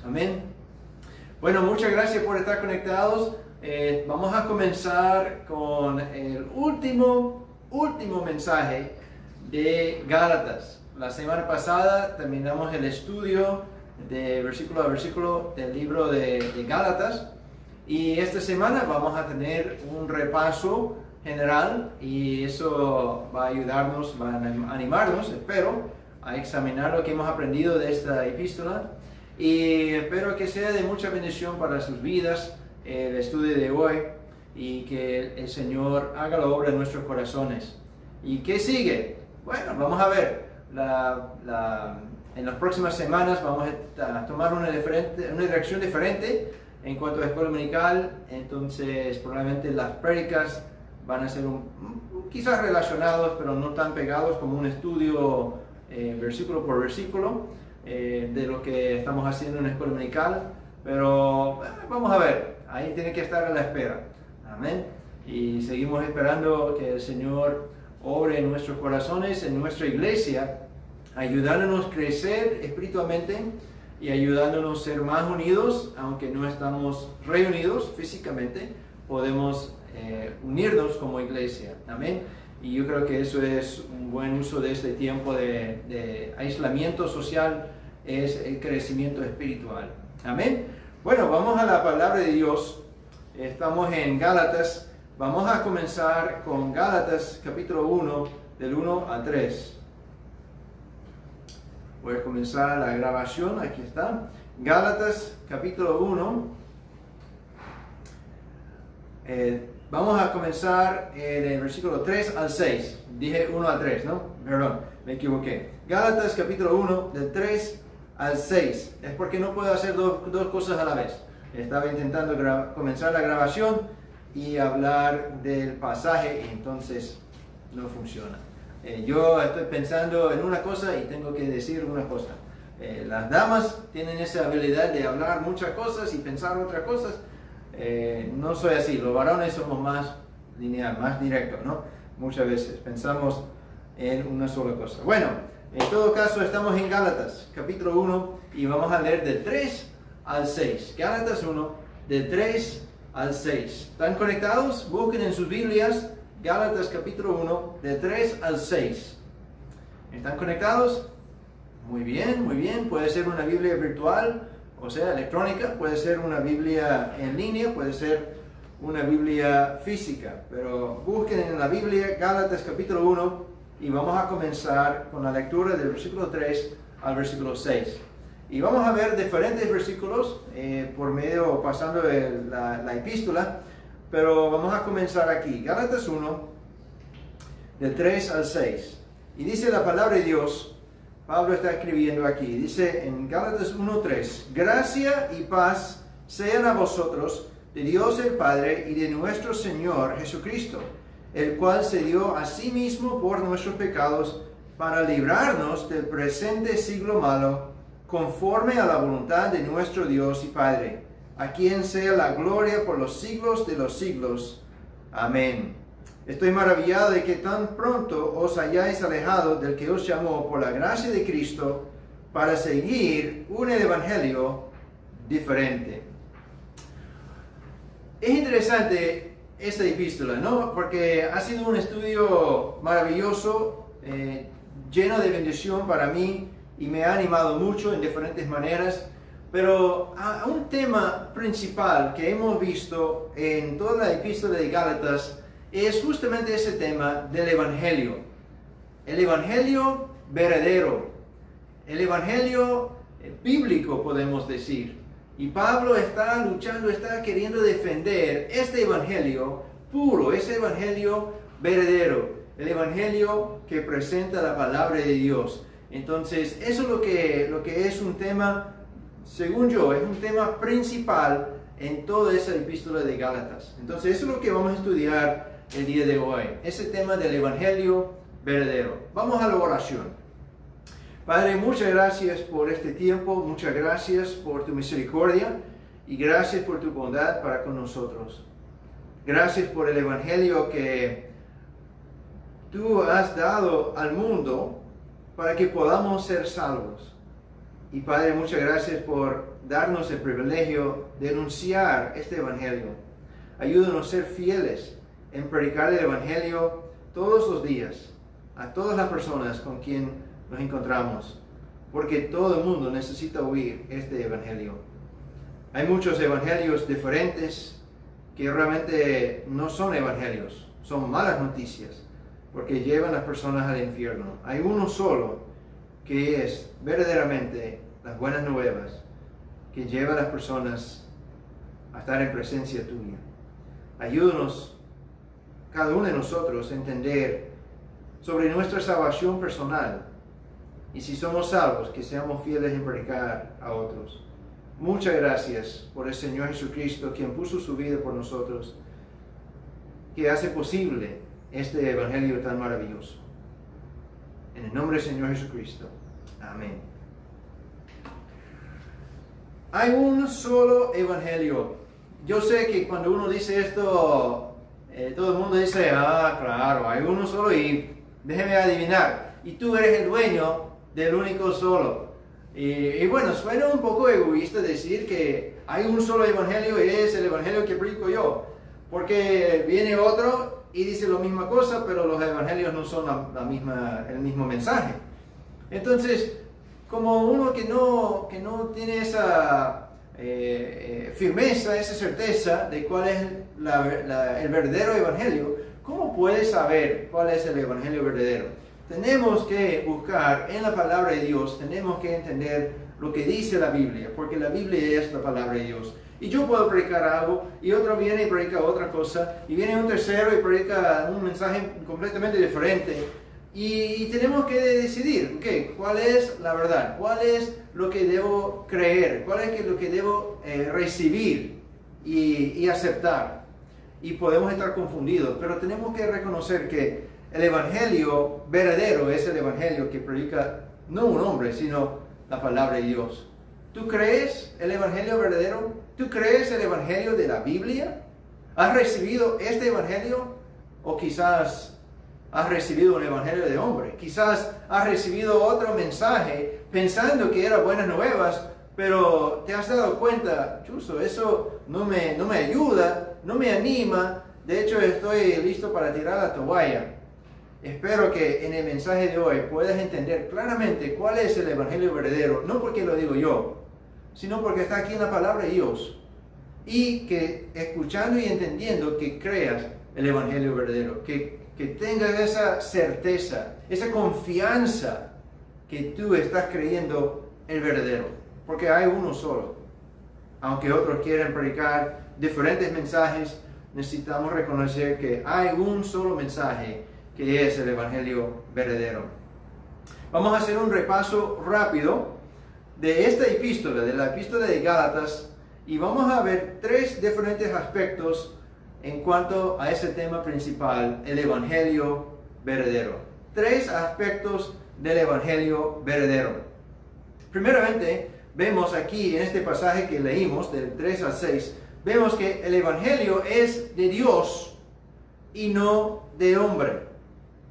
Amén. Bueno, muchas gracias por estar conectados. Vamos a comenzar con el último mensaje de Gálatas. La semana pasada terminamos el estudio de versículo a versículo del libro de Gálatas. Y esta semana vamos a tener un repaso general y eso va a ayudarnos, va a animarnos, espero, a examinar lo que hemos aprendido de esta epístola. Y espero que sea de mucha bendición para sus vidas el estudio de hoy y que el Señor haga la obra en nuestros corazones. ¿Y qué sigue? Bueno, vamos a ver. En las próximas semanas vamos a tomar una dirección diferente en cuanto a escuela dominical. Entonces probablemente las prédicas van a ser quizás relacionados, pero no tan pegados como un estudio versículo por versículo. De lo que estamos haciendo en la escuela dominical, pero vamos a ver, ahí tiene que estar a la espera. Amén. Y seguimos esperando que el Señor obre en nuestros corazones, en nuestra iglesia, ayudándonos a crecer espiritualmente y ayudándonos a ser más unidos, aunque no estamos reunidos físicamente, podemos unirnos como iglesia. Amén. Y yo creo que eso es un buen uso de este tiempo de aislamiento social, es el crecimiento espiritual. Amén. Bueno, vamos a la palabra de Dios. Estamos en Gálatas. Vamos a comenzar con Gálatas capítulo 1, del 1 al 3. Voy a comenzar la grabación. Aquí está. Gálatas capítulo 1. Vamos a comenzar en el versículo 3 al 6. Dije 1 al 3, ¿no? Perdón, me equivoqué. Gálatas capítulo 1, del 3 al 6. Es porque no puedo hacer dos cosas a la vez. Estaba intentando comenzar la grabación y hablar del pasaje y entonces no funciona. Yo estoy pensando en una cosa y tengo que decir una cosa. Las damas tienen esa habilidad de hablar muchas cosas y pensar otras cosas. No soy así, los varones somos más lineal, más directos, ¿no? Muchas veces pensamos en una sola cosa. Bueno, en todo caso estamos en Gálatas, capítulo 1, y vamos a leer del 3 al 6. Gálatas 1, del 3 al 6. ¿Están conectados? Busquen en sus Biblias Gálatas capítulo 1, del 3 al 6. ¿Están conectados? Muy bien, muy bien. Puede ser una Biblia virtual, o sea, electrónica, puede ser una Biblia en línea, puede ser una Biblia física, pero busquen en la Biblia Gálatas capítulo 1 y vamos a comenzar con la lectura del versículo 3 al versículo 6. Y vamos a ver diferentes versículos pasando la epístola, pero vamos a comenzar aquí. Gálatas 1, del 3 al 6. Y dice la palabra de Dios. Pablo está escribiendo aquí, dice en Gálatas 1:3, gracia y paz sean a vosotros de Dios el Padre y de nuestro Señor Jesucristo, el cual se dio a sí mismo por nuestros pecados para librarnos del presente siglo malo, conforme a la voluntad de nuestro Dios y Padre, a quien sea la gloria por los siglos de los siglos. Amén. Estoy maravillado de que tan pronto os hayáis alejado del que os llamó por la gracia de Cristo para seguir un evangelio diferente. Es interesante esta epístola, ¿no? Porque ha sido un estudio maravilloso, lleno de bendición para mí y me ha animado mucho en diferentes maneras. Pero un tema principal que hemos visto en toda la epístola de Gálatas es justamente ese tema del Evangelio. El Evangelio verdadero. El Evangelio bíblico, podemos decir. Y Pablo está luchando, está queriendo defender este Evangelio puro, ese Evangelio verdadero. El Evangelio que presenta la palabra de Dios. Entonces, eso es lo que es un tema, según yo, es un tema principal en toda esa epístola de Gálatas. Entonces, eso es lo que vamos a estudiar el día de hoy, ese tema del Evangelio verdadero. Vamos a la oración. Padre, muchas gracias por este tiempo, muchas gracias por tu misericordia y gracias por tu bondad para con nosotros. Gracias por el Evangelio que tú has dado al mundo para que podamos ser salvos. Y Padre, muchas gracias por darnos el privilegio de anunciar este Evangelio. Ayúdanos a ser fieles en predicar el Evangelio todos los días a todas las personas con quien nos encontramos, porque todo el mundo necesita oír este Evangelio. Hay muchos evangelios diferentes que realmente no son evangelios, son malas noticias, porque llevan a las personas al infierno. Hay uno solo que es verdaderamente las buenas nuevas, que lleva a las personas a estar en presencia tuya. Ayúdanos, cada uno de nosotros, a entender sobre nuestra salvación personal, y si somos salvos, que seamos fieles en predicar a otros. Muchas gracias por el Señor Jesucristo, quien puso su vida por nosotros, que hace posible este Evangelio tan maravilloso. En el nombre del Señor Jesucristo. Amén. Hay un solo Evangelio. Yo sé que cuando uno dice esto, todo el mundo dice, claro, hay uno solo y déjeme adivinar. Y tú eres el dueño del único solo. Y bueno, suena un poco egoísta decir que hay un solo evangelio y es el evangelio que predico yo. Porque viene otro y dice la misma cosa, pero los evangelios no son el mismo mensaje. Entonces, como uno que no tiene esa firmeza, esa certeza de cuál es el verdadero evangelio, ¿cómo puede saber cuál es el evangelio verdadero? Tenemos que buscar en la palabra de Dios, tenemos que entender lo que dice la Biblia, porque la Biblia es la palabra de Dios. Y yo puedo predicar algo, y otro viene y predica otra cosa, y viene un tercero y predica un mensaje completamente diferente. Y tenemos que decidir, ¿cuál es la verdad? ¿Cuál es lo que debo creer? ¿Cuál es lo que debo recibir y aceptar? Y podemos estar confundidos, pero tenemos que reconocer que el evangelio verdadero es el evangelio que predica no un hombre, sino la palabra de Dios. ¿Tú crees el evangelio verdadero? ¿Tú crees el evangelio de la Biblia? ¿Has recibido este evangelio? ¿O quizás has recibido un evangelio de hombre? Quizás has recibido otro mensaje pensando que era buenas nuevas, pero te has dado cuenta, chuzo, eso no me ayuda, no me anima. De hecho, estoy listo para tirar la toalla. Espero que en el mensaje de hoy puedas entender claramente cuál es el evangelio verdadero, no porque lo digo yo, sino porque está aquí en la palabra de Dios. Y que escuchando y entendiendo que creas el evangelio verdadero, que tengas esa certeza, esa confianza que tú estás creyendo el verdadero, porque hay uno solo. Aunque otros quieran predicar diferentes mensajes, necesitamos reconocer que hay un solo mensaje, que es el evangelio verdadero. Vamos a hacer un repaso rápido de esta epístola, de la epístola de Gálatas, y vamos a ver tres diferentes aspectos en cuanto a ese tema principal, el evangelio verdadero. Tres aspectos del evangelio verdadero. Primeramente, vemos aquí en este pasaje que leímos, del 3 al 6, vemos que el evangelio es de Dios y no de hombre.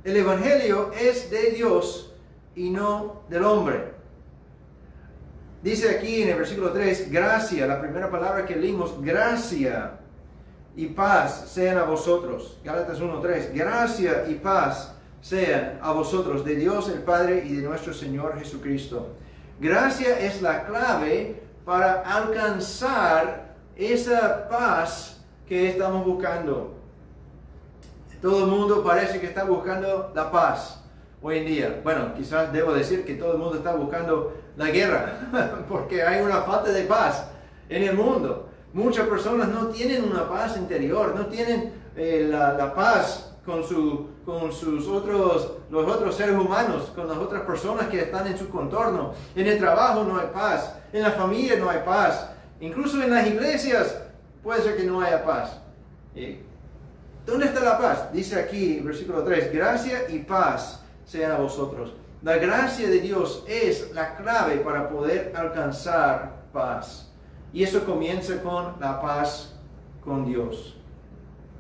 El evangelio es de Dios y no del hombre. Dice aquí en el versículo 3, gracia, la primera palabra que leímos, gracia y paz sean a vosotros. Gálatas 1:3, gracia y paz sean a vosotros, de Dios el Padre y de nuestro Señor Jesucristo. Gracia es la clave para alcanzar esa paz que estamos buscando. Todo el mundo parece que está buscando la paz hoy en día. Bueno, quizás debo decir que todo el mundo está buscando la guerra, porque hay una falta de paz en el mundo. Muchas personas no tienen una paz interior, no tienen la paz con los otros seres humanos, con las otras personas que están en su contorno. En el trabajo no hay paz, en la familia no hay paz, incluso en las iglesias puede ser que no haya paz. ¿Dónde está la paz? Dice aquí, versículo 3, gracia y paz sean a vosotros. La gracia de Dios es la clave para poder alcanzar paz. Y eso comienza con la paz con Dios.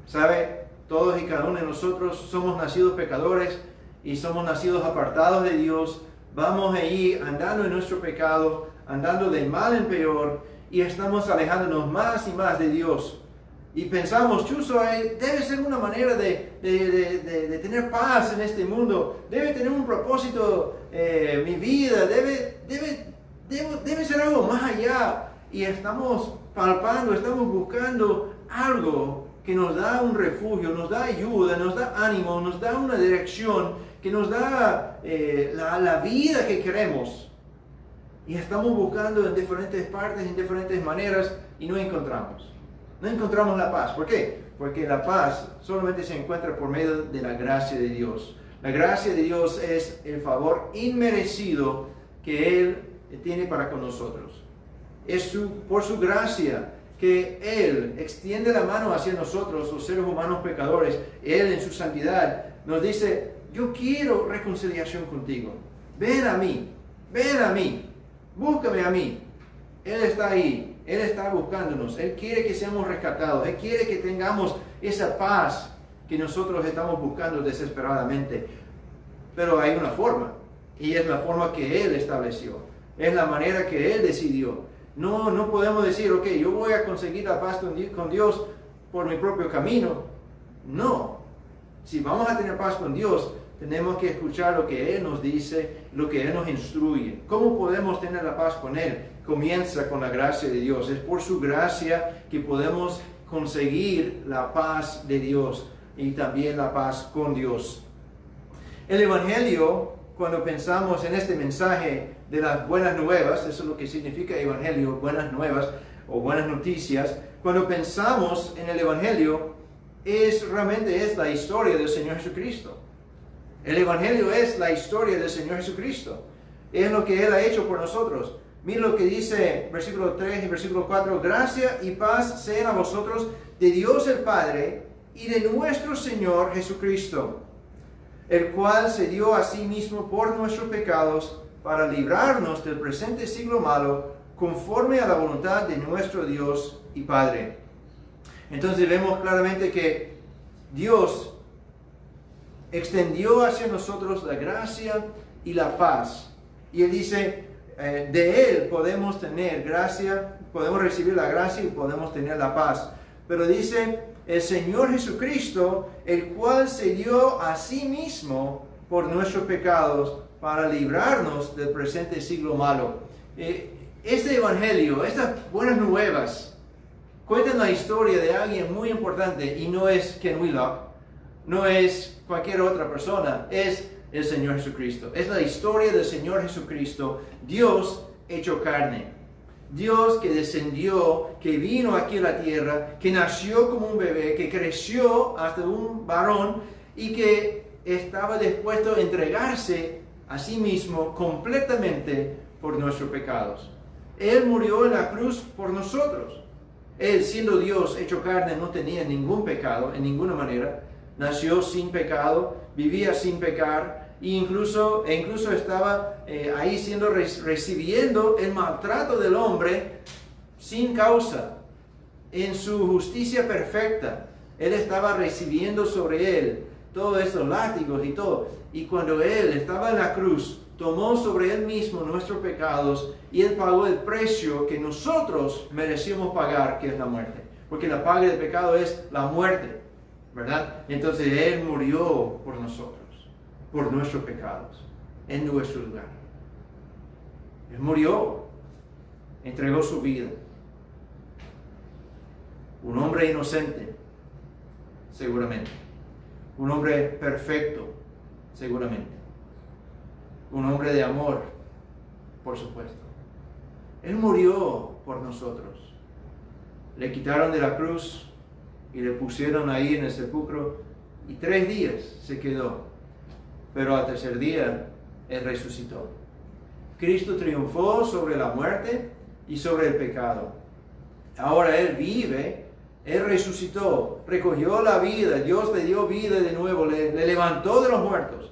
¿Sabe? Todos y cada uno de nosotros somos nacidos pecadores y somos nacidos apartados de Dios. Vamos ahí andando en nuestro pecado, andando de mal en peor y estamos alejándonos más y más de Dios. Y pensamos, Chuzo, debe ser una manera de tener paz en este mundo, debe tener un propósito mi vida, debe ser algo más allá. Y estamos palpando, estamos buscando algo que nos da un refugio, nos da ayuda, nos da ánimo, nos da una dirección, que nos da la vida que queremos. Y estamos buscando en diferentes partes, en diferentes maneras, y no encontramos. No encontramos la paz. ¿Por qué? Porque la paz solamente se encuentra por medio de la gracia de Dios. La gracia de Dios es el favor inmerecido que Él tiene para con nosotros. Es por su gracia que Él extiende la mano hacia nosotros, los seres humanos pecadores. Él en su santidad nos dice, yo quiero reconciliación contigo. Ven a mí, búscame a mí. Él está ahí. Él está buscándonos, Él quiere que seamos rescatados, Él quiere que tengamos esa paz que nosotros estamos buscando desesperadamente. Pero hay una forma, y es la forma que Él estableció, es la manera que Él decidió. No podemos decir, ok, yo voy a conseguir la paz con Dios por mi propio camino. No, si vamos a tener paz con Dios, tenemos que escuchar lo que Él nos dice, lo que Él nos instruye. ¿Cómo podemos tener la paz con Él? Comienza con la gracia de Dios. Es por su gracia que podemos conseguir la paz de Dios y también la paz con Dios. El Evangelio, cuando pensamos en este mensaje de las buenas nuevas, eso es lo que significa Evangelio, buenas nuevas o buenas noticias, cuando pensamos en el Evangelio, realmente es la historia del Señor Jesucristo. El Evangelio es la historia del Señor Jesucristo. Es lo que Él ha hecho por nosotros. Mira lo que dice versículo 3 y versículo 4. Gracia y paz sean a vosotros de Dios el Padre y de nuestro Señor Jesucristo, el cual se dio a sí mismo por nuestros pecados para librarnos del presente siglo malo, conforme a la voluntad de nuestro Dios y Padre. Entonces vemos claramente que Dios extendió hacia nosotros la gracia y la paz. Y Él dice, de Él podemos tener gracia, podemos recibir la gracia y podemos tener la paz. Pero dice, el Señor Jesucristo, el cual se dio a sí mismo por nuestros pecados para librarnos del presente siglo malo. Este evangelio, estas buenas nuevas, cuentan la historia de alguien muy importante y no es Ken Wheelock, no es cualquier otra persona, es el Señor Jesucristo. Es la historia del Señor Jesucristo, Dios hecho carne. Dios que descendió, que vino aquí a la tierra, que nació como un bebé, que creció hasta un varón y que estaba dispuesto a entregarse a sí mismo completamente por nuestros pecados. Él murió en la cruz por nosotros. Él, siendo Dios hecho carne, no tenía ningún pecado en ninguna manera. Nació sin pecado, vivía sin pecar, e incluso estaba ahí recibiendo el maltrato del hombre sin causa. En su justicia perfecta, Él estaba recibiendo sobre Él todos estos látigos y todo. Y cuando Él estaba en la cruz, tomó sobre Él mismo nuestros pecados y Él pagó el precio que nosotros merecíamos pagar, que es la muerte. Porque la paga del pecado es la muerte, ¿verdad? Entonces Él murió por nosotros, por nuestros pecados, en nuestro lugar. Él murió, entregó su vida. Un hombre inocente, seguramente. Un hombre perfecto, seguramente. Un hombre de amor, por supuesto. Él murió por nosotros. Le quitaron de la cruz y le pusieron ahí en el sepulcro y 3 días se quedó. Pero al tercer día, Él resucitó. Cristo triunfó sobre la muerte y sobre el pecado. Ahora Él vive, Él resucitó, recogió la vida, Dios le dio vida de nuevo, le levantó de los muertos.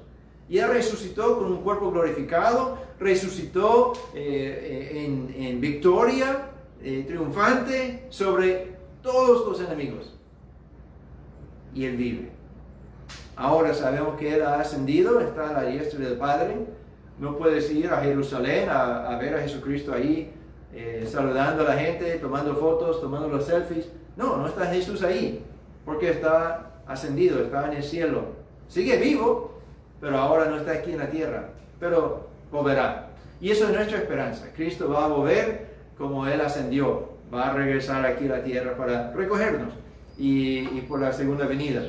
Y Él resucitó con un cuerpo glorificado, resucitó en victoria, triunfante sobre todos los enemigos. Y Él vive. Ahora sabemos que Él ha ascendido, está a la diestra del Padre, No puedes ir a Jerusalén a ver a Jesucristo ahí, saludando a la gente, tomando fotos, tomando los selfies. No, no está Jesús ahí, porque está ascendido, está en el cielo. Sigue vivo, pero ahora no está aquí en la tierra, pero volverá. Y eso es nuestra esperanza. Cristo va a volver como Él ascendió, va a regresar aquí a la tierra para recogernos y por la segunda venida.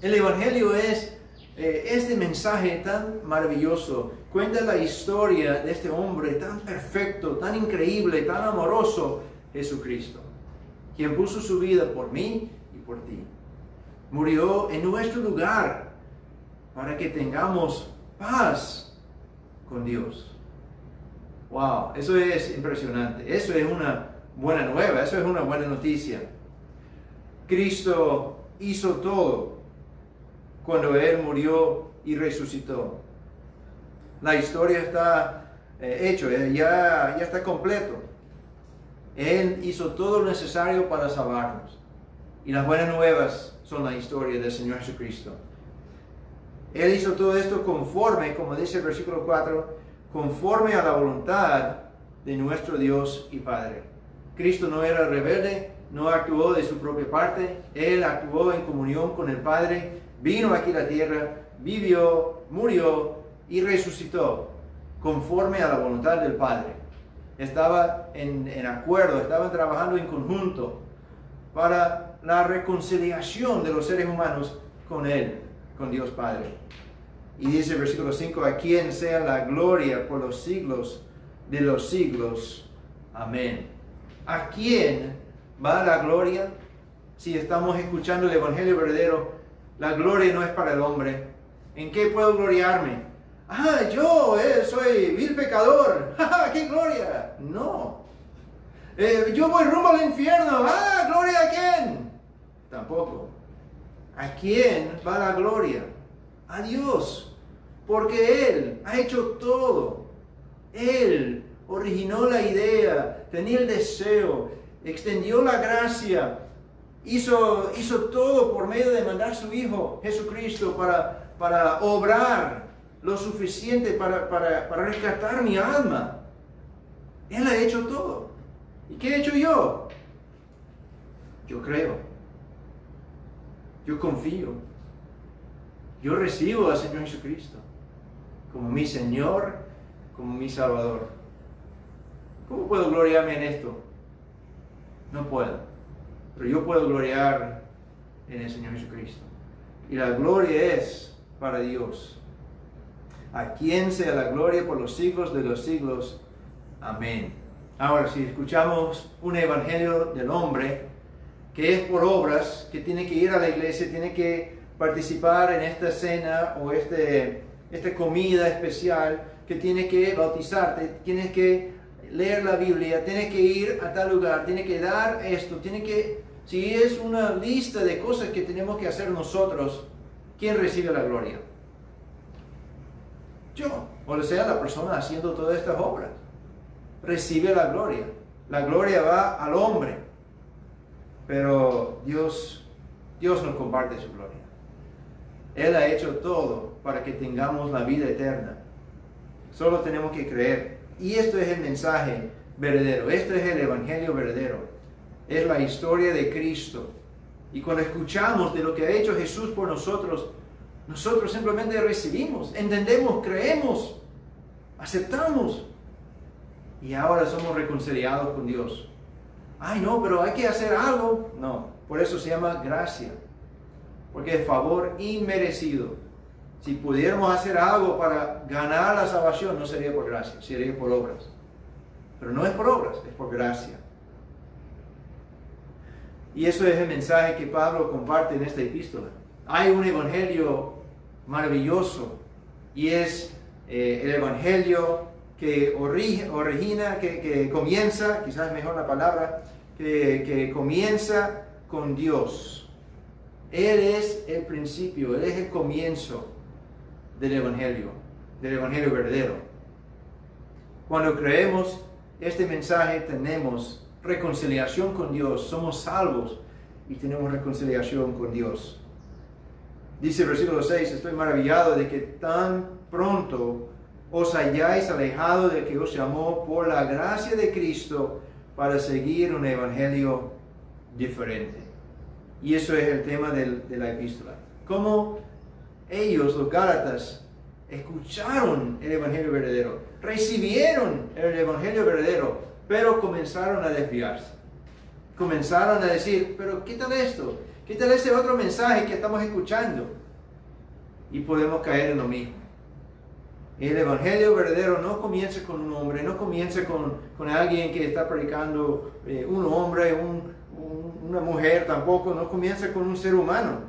El Evangelio es este mensaje tan maravilloso. Cuenta la historia de este hombre tan perfecto, tan increíble, tan amoroso, Jesucristo, quien puso su vida por mí y por ti. Murió en nuestro lugar para que tengamos paz con Dios. Wow, eso es impresionante. Eso es una buena nueva, eso es una buena noticia. Cristo hizo todo cuando Él murió y resucitó. La historia está hecha, ya está completo. Él hizo todo lo necesario para salvarnos. Y las buenas nuevas son la historia del Señor Jesucristo. Él hizo todo esto conforme, como dice el versículo 4, conforme a la voluntad de nuestro Dios y Padre. Cristo no era rebelde, no actuó de su propia parte. Él actuó en comunión con el Padre, vino aquí a la tierra, vivió, murió y resucitó conforme a la voluntad del Padre. Estaba en acuerdo, estaban trabajando en conjunto para la reconciliación de los seres humanos con Él, con Dios Padre. Y dice el versículo 5, a quien sea la gloria por los siglos de los siglos. Amén. ¿A quién va la gloria? Si estamos escuchando el Evangelio verdadero, la gloria no es para el hombre. ¿En qué puedo gloriarme? Yo soy vil pecador. ¡Qué gloria! No. Yo voy rumbo al infierno. ¿Gloria a quién? Tampoco. ¿A quién va la gloria? A Dios. Porque Él ha hecho todo. Él originó la idea, tenía el deseo, extendió la gracia, hizo todo por medio de mandar su Hijo Jesucristo para obrar lo suficiente para rescatar mi alma. Él ha hecho todo. ¿Y qué he hecho yo? Yo creo. Yo confío. Yo recibo al Señor Jesucristo como mi Señor, como mi Salvador. ¿Cómo puedo gloriarme en esto? No puedo. Pero yo puedo gloriar en el Señor Jesucristo. Y la gloria es para Dios. A quien sea la gloria por los siglos de los siglos. Amén. Ahora, si escuchamos un evangelio del hombre que es por obras, que tiene que ir a la iglesia, tiene que participar en esta cena o esta comida especial, que tiene que bautizarte, tienes que leer la Biblia, tiene que ir a tal lugar, tiene que dar esto, si es una lista de cosas que tenemos que hacer nosotros, ¿quién recibe la gloria? Yo, o sea, la persona haciendo todas estas obras, recibe la gloria. La gloria va al hombre, pero Dios nos comparte su gloria. Él ha hecho todo para que tengamos la vida eterna. Solo tenemos que creer. Y esto es el mensaje verdadero. Esto es el evangelio verdadero. Es la historia de Cristo. Y cuando escuchamos de lo que ha hecho Jesús por nosotros, nosotros simplemente recibimos, entendemos, creemos, aceptamos. Y ahora somos reconciliados con Dios. No, pero hay que hacer algo. No, por eso se llama gracia. Porque es favor inmerecido. Si pudiéramos hacer algo para ganar la salvación, no sería por gracia, sería por obras. Pero no es por obras, es por gracia. Y eso es el mensaje que Pablo comparte en esta epístola. Hay un evangelio maravilloso y es el evangelio que origina, que comienza, quizás mejor la palabra, que comienza con Dios. Él es el principio, Él es el comienzo del evangelio verdadero. Cuando creemos este mensaje tenemos reconciliación con Dios, somos salvos y tenemos reconciliación con Dios. Dice el versículo 6, estoy maravillado de que tan pronto os hayáis alejado del que os llamó por la gracia de Cristo para seguir un evangelio diferente. Y eso es el tema de la epístola. Cómo ellos, los Gálatas, escucharon el evangelio verdadero, recibieron el evangelio verdadero, pero comenzaron a desviarse. Comenzaron a decir, pero ¿qué tal esto? ¿Qué tal ese otro mensaje que estamos escuchando? Y podemos caer en lo mismo. El evangelio verdadero no comienza con un hombre, no comienza con alguien que está predicando, un hombre, una mujer tampoco, no comienza con un ser humano,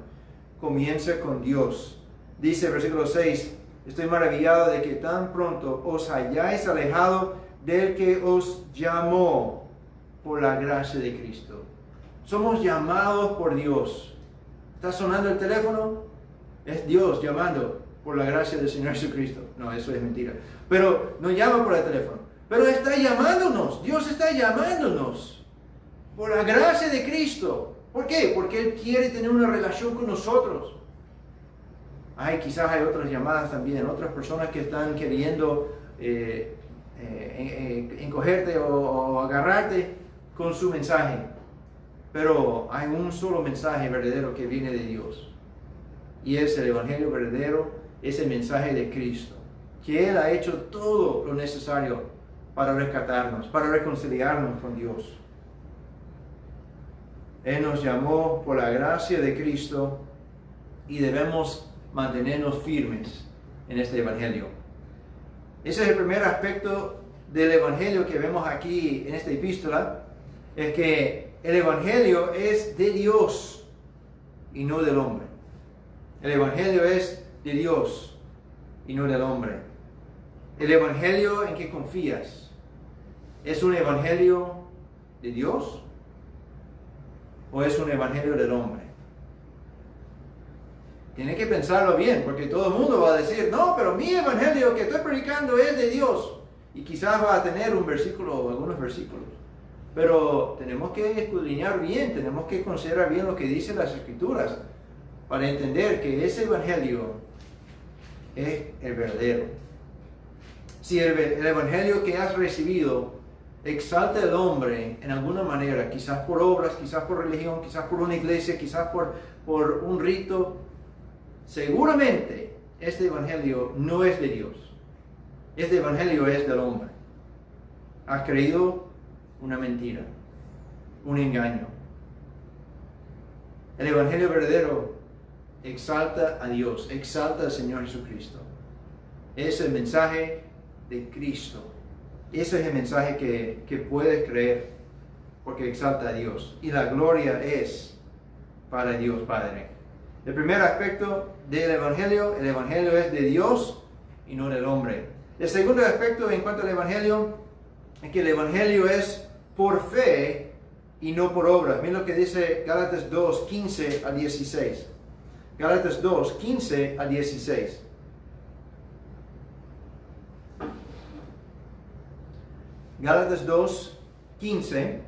comienza con Dios. Dice versículo 6, estoy maravillado de que tan pronto os hayáis alejado del que os llamó por la gracia de Cristo. Somos llamados por Dios. ¿Está sonando el teléfono? Es Dios llamando por la gracia del Señor Jesucristo. No, eso es mentira. Pero no llama por el teléfono. Pero está llamándonos. Dios está llamándonos por la gracia de Cristo. ¿Por qué? Porque Él quiere tener una relación con nosotros. Quizás hay otras llamadas también. Otras personas que están queriendo encogerte o agarrarte con su mensaje. Pero hay un solo mensaje verdadero que viene de Dios. Y es el evangelio verdadero, es el mensaje de Cristo. Que Él ha hecho todo lo necesario para rescatarnos, para reconciliarnos con Dios. Él nos llamó por la gracia de Cristo y debemos mantenernos firmes en este evangelio. Ese es el primer aspecto del evangelio que vemos aquí en esta epístola. Es que el evangelio es de Dios y no del hombre. El evangelio es de Dios y no del hombre. El evangelio en que confías, ¿es un evangelio de Dios o es un evangelio del hombre? Tienes que pensarlo bien, porque todo el mundo va a decir, no, pero mi evangelio que estoy predicando es de Dios. Y quizás va a tener un versículo o algunos versículos. Pero tenemos que escudriñar bien, tenemos que considerar bien lo que dicen las Escrituras para entender que ese evangelio es el verdadero. Si el evangelio que has recibido exalta al hombre en alguna manera, quizás por obras, quizás por religión, quizás por una iglesia, quizás por un rito, seguramente este evangelio no es de Dios. Este evangelio es del hombre. Has creído una mentira, un engaño. El evangelio verdadero exalta a Dios, exalta al Señor Jesucristo. Es el mensaje de Cristo. Ese es el mensaje que puedes creer porque exalta a Dios. Y la gloria es para Dios Padre. El primer aspecto del evangelio, el evangelio es de Dios y no del hombre. El segundo aspecto en cuanto al evangelio es que el evangelio es por fe y no por obras. Miren lo que dice Gálatas 2, 15 a 16. Gálatas 2, 15 a 16. Gálatas 2, 15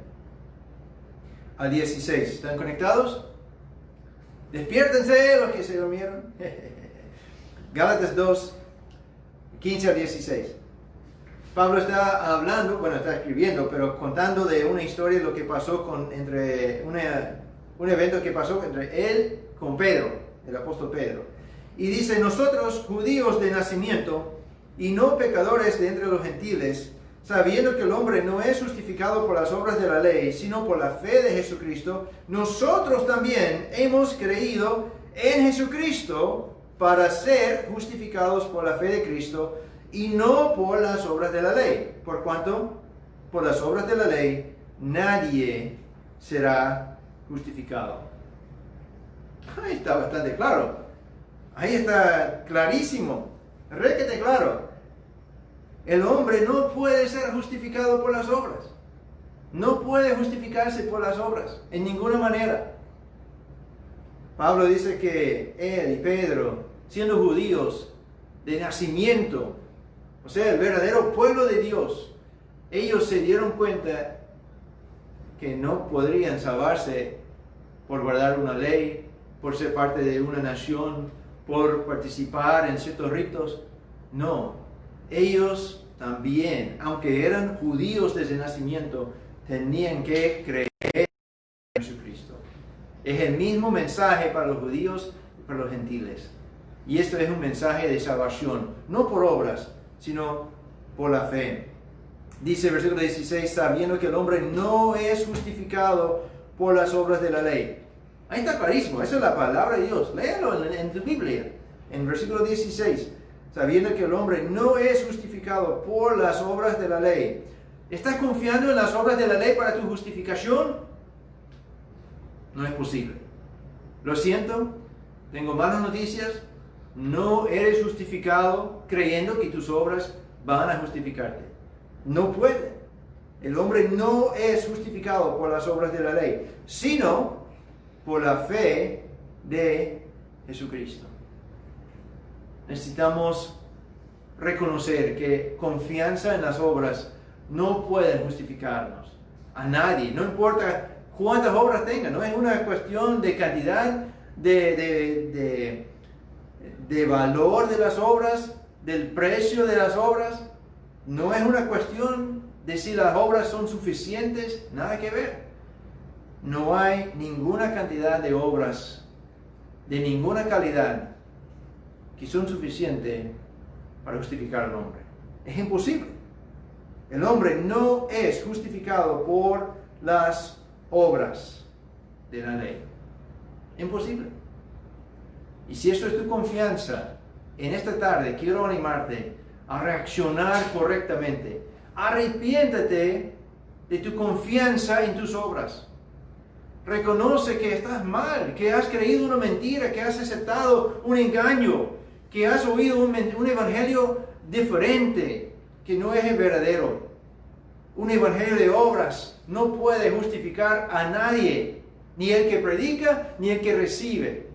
a 16. ¿Están conectados? Despiértense los que se durmieron. Gálatas 2, 15 a 16. Pablo está hablando, está escribiendo, pero contando de una historia, lo que pasó un evento que pasó entre él con Pedro, el apóstol Pedro. Y dice, nosotros, judíos de nacimiento, y no pecadores de entre los gentiles, sabiendo que el hombre no es justificado por las obras de la ley, sino por la fe de Jesucristo, nosotros también hemos creído en Jesucristo para ser justificados por la fe de Cristo, y no por las obras de la ley. Por cuanto, por las obras de la ley, nadie será justificado. Ahí está bastante claro. Ahí está clarísimo. Requete claro. El hombre no puede ser justificado por las obras. No puede justificarse por las obras, en ninguna manera. Pablo dice que él y Pedro, siendo judíos de nacimiento, o sea, el verdadero pueblo de Dios, ellos se dieron cuenta que no podrían salvarse por guardar una ley, por ser parte de una nación, por participar en ciertos ritos. No, ellos también, aunque eran judíos desde nacimiento, tenían que creer en Jesucristo. Es el mismo mensaje para los judíos y para los gentiles. Y esto es un mensaje de salvación, no por obras, sino por la fe. Dice el versículo 16, sabiendo que el hombre no es justificado por las obras de la ley. Ahí está clarísimo, esa es la palabra de Dios. Léalo en tu Biblia, en el versículo 16. Sabiendo que el hombre no es justificado por las obras de la ley. ¿Estás confiando en las obras de la ley para tu justificación? No es posible. Lo siento, tengo malas noticias. No eres justificado creyendo que tus obras van a justificarte. No puede. El hombre no es justificado por las obras de la ley, sino por la fe de Jesucristo. Necesitamos reconocer que confianza en las obras no puede justificarnos a nadie, no importa cuántas obras tengan, no es una cuestión de cantidad, de valor de las obras, del precio de las obras, no es una cuestión de si las obras son suficientes, nada que ver. No hay ninguna cantidad de obras de ninguna calidad que son suficientes para justificar al hombre. Es imposible. El hombre no es justificado por las obras de la ley. Imposible. Y si esto es tu confianza, en esta tarde quiero animarte a reaccionar correctamente. Arrepiéntate de tu confianza en tus obras. Reconoce que estás mal, que has creído una mentira, que has aceptado un engaño, que has oído un evangelio diferente, que no es el verdadero. Un evangelio de obras no puede justificar a nadie, ni el que predica, ni el que recibe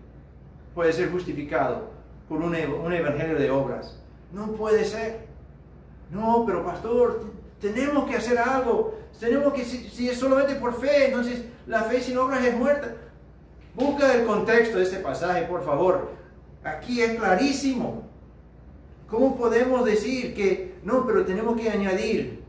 puede ser justificado por un evangelio de obras. No puede ser. No, pero pastor, tenemos que hacer algo. Tenemos que, si es solamente por fe, entonces la fe sin obras es muerta. Busca el contexto de este pasaje, por favor. Aquí es clarísimo. ¿Cómo podemos decir que no, pero tenemos que añadir,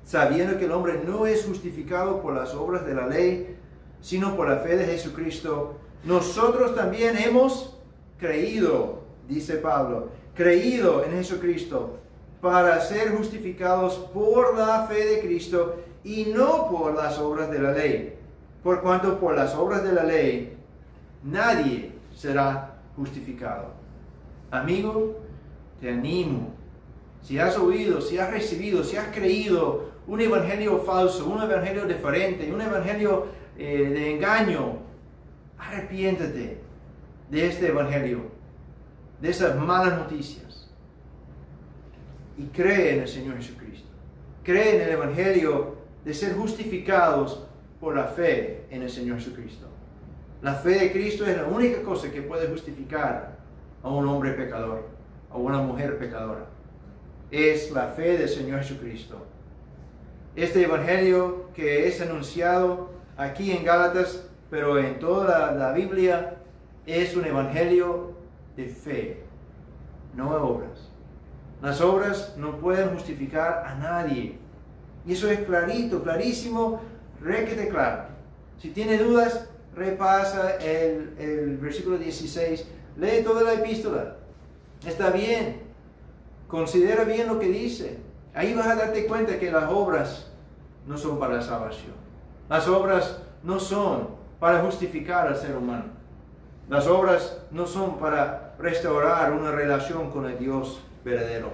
sabiendo que el hombre no es justificado por las obras de la ley, sino por la fe de Jesucristo? Nosotros también hemos creído, dice Pablo, creído en Jesucristo para ser justificados por la fe de Cristo y no por las obras de la ley. Por cuanto por las obras de la ley nadie será justificado. Amigo, te animo. Si has oído, si has recibido, si has creído un evangelio falso, un evangelio diferente, un evangelio de engaño, arrepiéntate de este evangelio, de esas malas noticias, y cree en el Señor Jesucristo. Cree en el evangelio de ser justificados por la fe en el Señor Jesucristo. La fe de Cristo es la única cosa que puede justificar a un hombre pecador, a una mujer pecadora. Es la fe del Señor Jesucristo. Este evangelio que es anunciado aquí en Gálatas, pero en toda la Biblia, es un evangelio de fe, no de obras. Las obras no pueden justificar a nadie. Y eso es clarito, clarísimo, requete claro. Si tiene dudas, repasa el versículo 16, lee toda la epístola. Está bien, considera bien lo que dice. Ahí vas a darte cuenta que las obras no son para la salvación. Las obras no son para justificar al ser humano. Las obras no son para restaurar una relación con el Dios verdadero.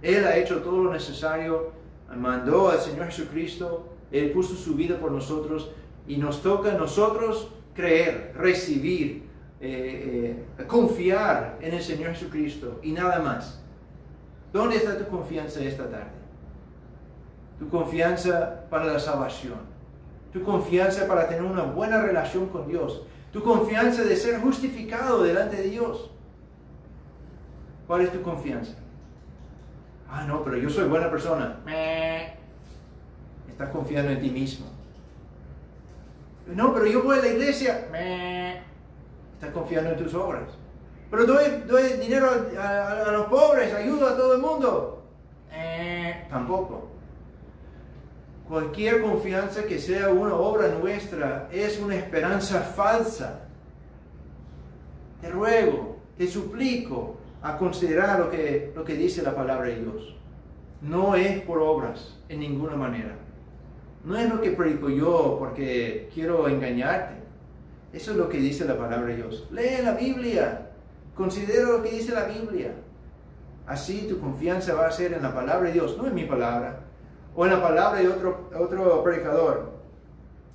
Él ha hecho todo lo necesario, mandó al Señor Jesucristo, Él puso su vida por nosotros, y nos toca a nosotros creer, recibir, confiar en el Señor Jesucristo y nada más. ¿Dónde está tu confianza esta tarde? Tu confianza para la salvación, tu confianza para tener una buena relación con Dios, tu confianza de ser justificado delante de Dios. ¿Cuál es tu confianza? Ah, no, pero yo soy buena persona. Estás confiando en ti mismo. No, pero yo voy a la iglesia. Estás confiando en tus obras. Pero doy dinero a los pobres, ayudo a todo el mundo. Tampoco. Cualquier confianza que sea una obra nuestra es una esperanza falsa. Te ruego, te suplico a considerar lo que dice la palabra de Dios. No es por obras, en ninguna manera. No es lo que predico yo porque quiero engañarte. Eso es lo que dice la palabra de Dios. Lee la Biblia. Considera lo que dice la Biblia. Así tu confianza va a ser en la palabra de Dios, no en mi palabra, o en la palabra de otro predicador,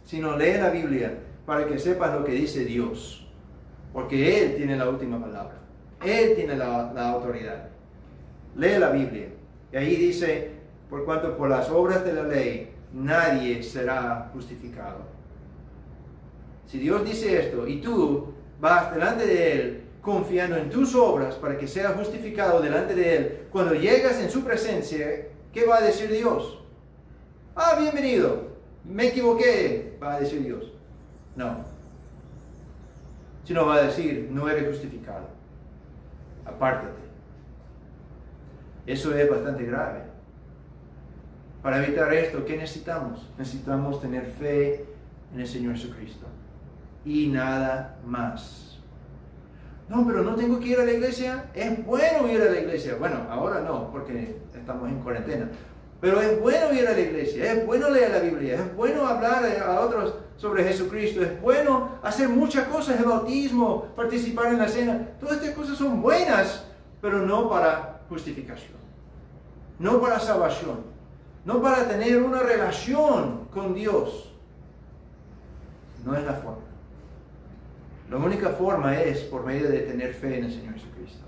sino lee la Biblia para que sepas lo que dice Dios. Porque Él tiene la última palabra. Él tiene la autoridad. Lee la Biblia. Y ahí dice, por cuanto por las obras de la ley nadie será justificado. Si Dios dice esto y tú vas delante de Él confiando en tus obras para que seas justificado delante de Él, cuando llegas en su presencia, ¿qué va a decir Dios? Bienvenido, me equivoqué, va a decir Dios. No. Sino va a decir, no eres justificado. Apártate. Eso es bastante grave. Para evitar esto, ¿qué necesitamos? Necesitamos tener fe en el Señor Jesucristo. Y nada más. No, pero no tengo que ir a la iglesia. Es bueno ir a la iglesia. Bueno, ahora no, porque estamos en cuarentena. Pero es bueno ir a la iglesia. Es bueno leer la Biblia. Es bueno hablar a otros sobre Jesucristo. Es bueno hacer muchas cosas. El bautismo, participar en la cena. Todas estas cosas son buenas, pero no para justificación. No para salvación. No para tener una relación con Dios. No es la forma. La única forma es por medio de tener fe en el Señor Jesucristo.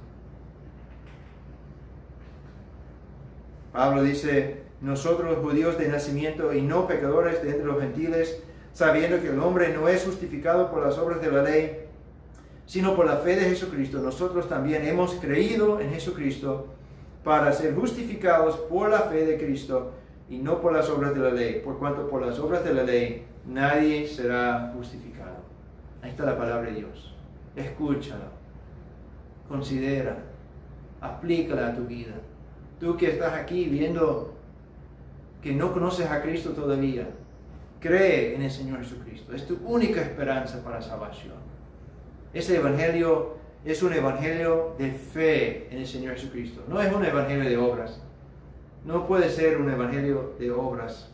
Pablo dice, nosotros los judíos de nacimiento y no pecadores de entre los gentiles, sabiendo que el hombre no es justificado por las obras de la ley, sino por la fe de Jesucristo, nosotros también hemos creído en Jesucristo para ser justificados por la fe de Cristo y no por las obras de la ley, por cuanto por las obras de la ley nadie será justificado. Ahí está la palabra de Dios. Escúchala, considera, aplícala a tu vida. Tú que estás aquí viendo que no conoces a Cristo todavía, cree en el Señor Jesucristo. Es tu única esperanza para salvación. Ese evangelio es un evangelio de fe en el Señor Jesucristo. No es un evangelio de obras. No puede ser un evangelio de obras.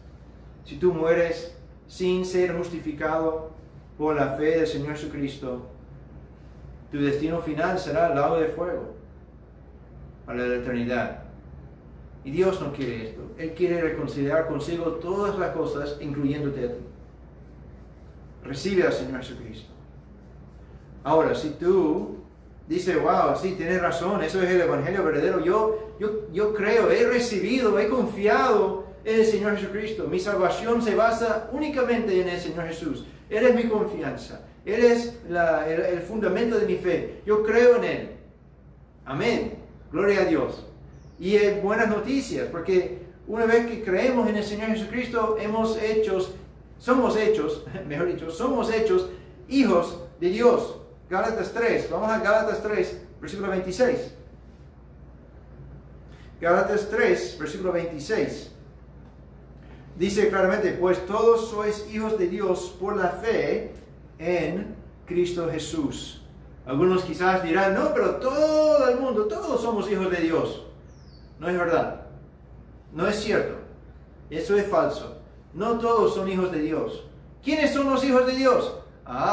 Si tú mueres sin ser justificado por la fe del Señor Jesucristo, tu destino final será el lago de fuego para la eternidad. Y Dios no quiere esto. Él quiere reconciliar consigo todas las cosas, incluyéndote a ti. Recibe al Señor Jesucristo. Ahora, si tú dices, wow, sí, tienes razón, eso es el evangelio verdadero, yo creo, he recibido, he confiado en el Señor Jesucristo. Mi salvación se basa únicamente en el Señor Jesús. Él es mi confianza. Él es el fundamento de mi fe. Yo creo en Él. Amén. Gloria a Dios. Y es buenas noticias, porque una vez que creemos en el Señor Jesucristo, somos hechos hijos de Dios. Gálatas 3, vamos a Gálatas 3, versículo 26. Gálatas 3, versículo 26. Dice claramente, pues todos sois hijos de Dios por la fe en Cristo Jesús. Algunos quizás dirán, no, pero todo el mundo, todos somos hijos de Dios. No es verdad. No es cierto. Eso es falso. No todos son hijos de Dios. ¿Quiénes son los hijos de Dios?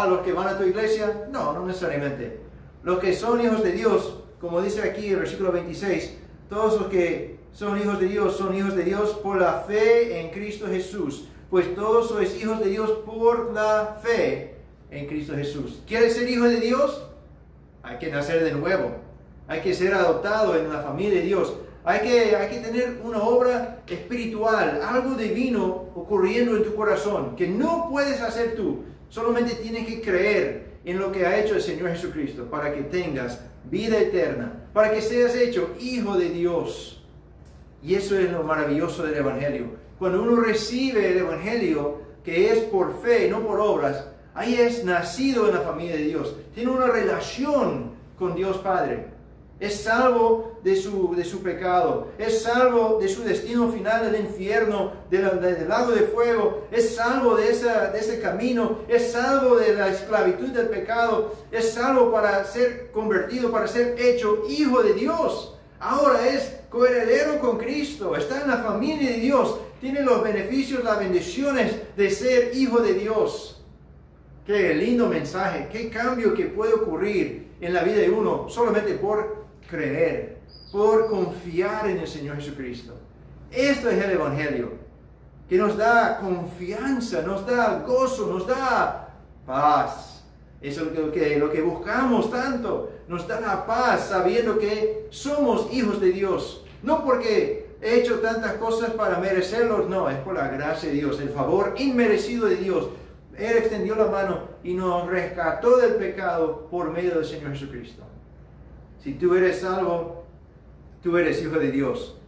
¿Los que van a tu iglesia? No, no necesariamente. Los que son hijos de Dios, como dice aquí el versículo 26, todos los que son hijos de Dios por la fe en Cristo Jesús. Pues todos sois hijos de Dios por la fe en Cristo Jesús. ¿Quieres ser hijo de Dios? Hay que nacer de nuevo. Hay que ser adoptado en la familia de Dios. Hay que tener una obra espiritual, algo divino ocurriendo en tu corazón, que no puedes hacer tú. Solamente tienes que creer en lo que ha hecho el Señor Jesucristo para que tengas vida eterna, para que seas hecho hijo de Dios. Y eso es lo maravilloso del Evangelio. Cuando uno recibe el Evangelio, que es por fe, no por obras, ahí es nacido en la familia de Dios. Tiene una relación con Dios Padre. Es salvo de su pecado. Es salvo de su destino final del infierno, del lago de fuego. Es salvo de ese camino. Es salvo de la esclavitud del pecado. Es salvo para ser convertido, para ser hecho hijo de Dios. Ahora es coheredero con Cristo. Está en la familia de Dios. Tiene los beneficios, las bendiciones de ser hijo de Dios. Qué lindo mensaje. Qué cambio que puede ocurrir en la vida de uno solamente por creer, por confiar en el Señor Jesucristo. Esto es el Evangelio, que nos da confianza, nos da gozo, nos da paz. Eso es lo que buscamos tanto. Nos da la paz sabiendo que somos hijos de Dios. No porque he hecho tantas cosas para merecerlos, no, es por la gracia de Dios, el favor inmerecido de Dios. Él extendió la mano y nos rescató del pecado por medio del Señor Jesucristo. Si tú eres salvo, tú eres hijo de Dios.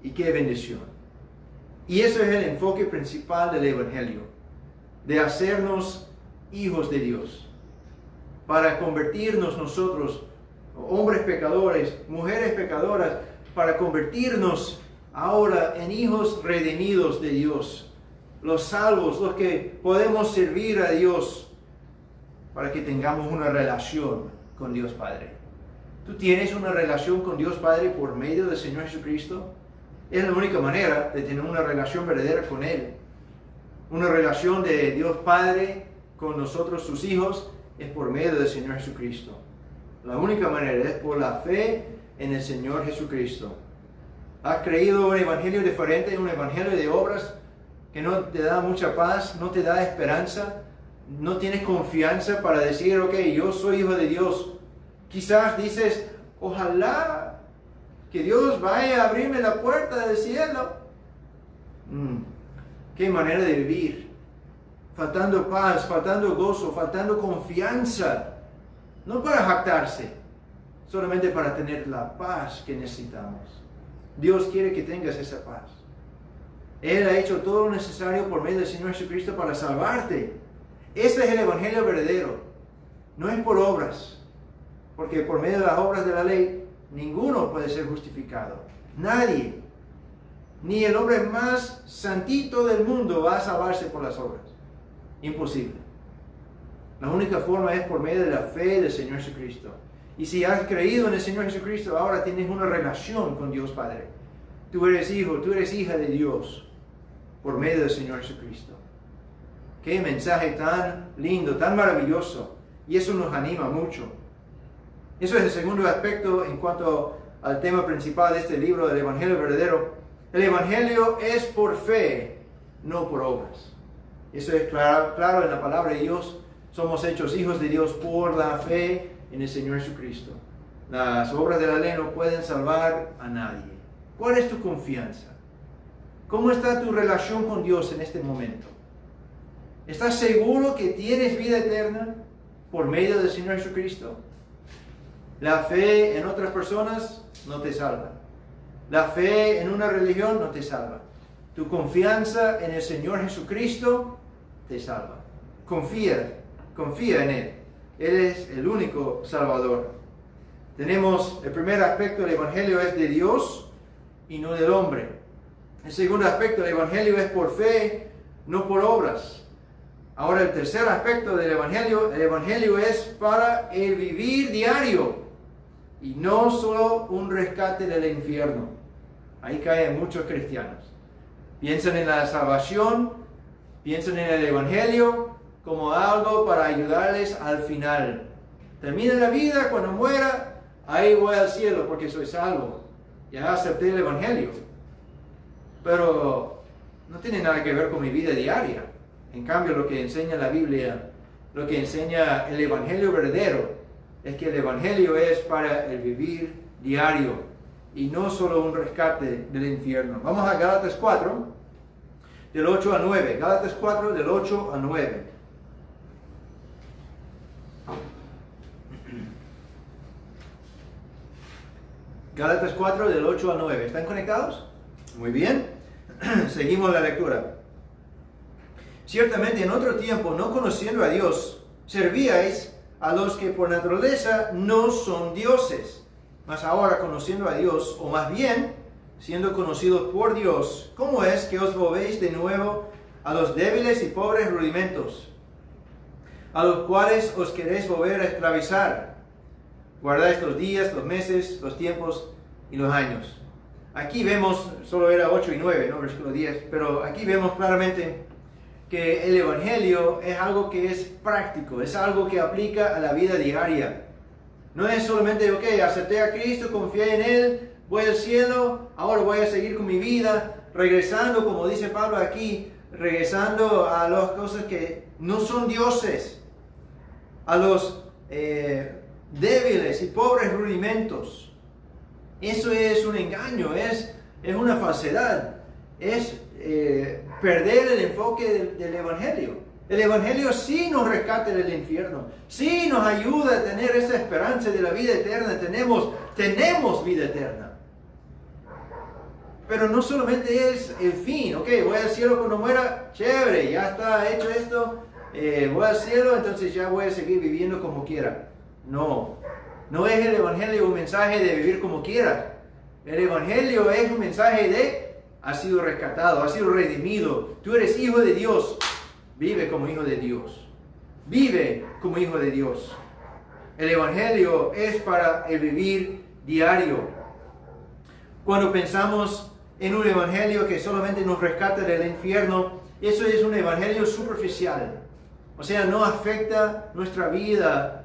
Y qué bendición. Y eso es el enfoque principal del Evangelio, de hacernos hijos de Dios, para convertirnos nosotros, hombres pecadores, mujeres pecadoras, para convertirnos ahora en hijos redimidos de Dios, los salvos, los que podemos servir a Dios, para que tengamos una relación con Dios Padre. ¿Tú tienes una relación con Dios Padre por medio del Señor Jesucristo? Es la única manera de tener una relación verdadera con Él. Una relación de Dios Padre con nosotros, sus hijos, es por medio del Señor Jesucristo. La única manera es por la fe en el Señor Jesucristo. ¿Has creído un evangelio diferente, un evangelio de obras que no te da mucha paz, no te da esperanza? ¿No tienes confianza para decir, ok, yo soy hijo de Dios? Quizás dices, ojalá que Dios vaya a abrirme la puerta del cielo. Qué manera de vivir. Faltando paz, faltando gozo, faltando confianza. No para jactarse, solamente para tener la paz que necesitamos. Dios quiere que tengas esa paz. Él ha hecho todo lo necesario por medio del Señor Jesucristo para salvarte. Ese es el evangelio verdadero. No es por obras. Porque por medio de las obras de la ley, ninguno puede ser justificado. Nadie. Ni el hombre más santito del mundo va a salvarse por las obras. Imposible. La única forma es por medio de la fe del Señor Jesucristo. Y si has creído en el Señor Jesucristo, ahora tienes una relación con Dios Padre. Tú eres hijo, tú eres hija de Dios por medio del Señor Jesucristo. Qué mensaje tan lindo, tan maravilloso. Y eso nos anima mucho. Eso es el segundo aspecto en cuanto al tema principal de este libro del Evangelio verdadero. El Evangelio es por fe, no por obras. Eso es claro en la palabra de Dios. Somos hechos hijos de Dios por la fe en el Señor Jesucristo. Las obras de la ley no pueden salvar a nadie. ¿Cuál es tu confianza? ¿Cómo está tu relación con Dios en este momento? ¿Estás seguro que tienes vida eterna por medio del Señor Jesucristo? La fe en otras personas no te salva. La fe en una religión no te salva. Tu confianza en el Señor Jesucristo te salva. Confía en Él. Él es el único Salvador. Tenemos el primer aspecto del Evangelio es de Dios y no del hombre. El segundo aspecto del Evangelio es por fe, no por obras. Ahora el tercer aspecto del Evangelio es para el vivir diario. Y no solo un rescate del infierno. Ahí caen muchos cristianos. Piensan en la salvación, piensan en el Evangelio como algo para ayudarles al final. Termina la vida, cuando muera, ahí voy al cielo porque soy salvo. Ya acepté el Evangelio. Pero no tiene nada que ver con mi vida diaria. En cambio, lo que enseña la Biblia, lo que enseña el Evangelio verdadero, es que el Evangelio es para el vivir diario y no solo un rescate del infierno. Vamos a Gálatas 4, del 8 al 9. Gálatas 4, del 8 al 9. Gálatas 4, del 8 al 9. ¿Están conectados? Muy bien. Seguimos la lectura. Ciertamente en otro tiempo, no conociendo a Dios, servíais a los que por naturaleza no son dioses. Mas ahora, conociendo a Dios, o más bien, siendo conocidos por Dios, ¿cómo es que os volvéis de nuevo a los débiles y pobres rudimentos, a los cuales os queréis volver a esclavizar? Guardáis los días, los meses, los tiempos y los años. Aquí vemos, solo era 8 y 9, ¿no? Versículo 10, pero aquí vemos claramente que el Evangelio es algo que es práctico, es algo que aplica a la vida diaria. No es solamente, ok, acepté a Cristo, confié en Él, voy al cielo, ahora voy a seguir con mi vida, regresando, como dice Pablo aquí, regresando a las cosas que no son dioses, a los débiles y pobres rudimentos. Eso es un engaño, es una falsedad, es perder el enfoque del Evangelio. El Evangelio sí nos rescata del infierno, sí nos ayuda a tener esa esperanza de la vida eterna, tenemos vida eterna. Pero no solamente es el fin, ok, voy al cielo cuando muera, chévere, ya está hecho esto, voy al cielo, entonces ya voy a seguir viviendo como quiera. No es el Evangelio un mensaje de vivir como quiera. El Evangelio es un mensaje de has sido rescatado, has sido redimido, tú eres hijo de Dios, vive como hijo de Dios, vive como hijo de Dios. El Evangelio es para el vivir diario. Cuando pensamos en un Evangelio que solamente nos rescata del infierno, eso es un Evangelio superficial. O sea, no afecta nuestra vida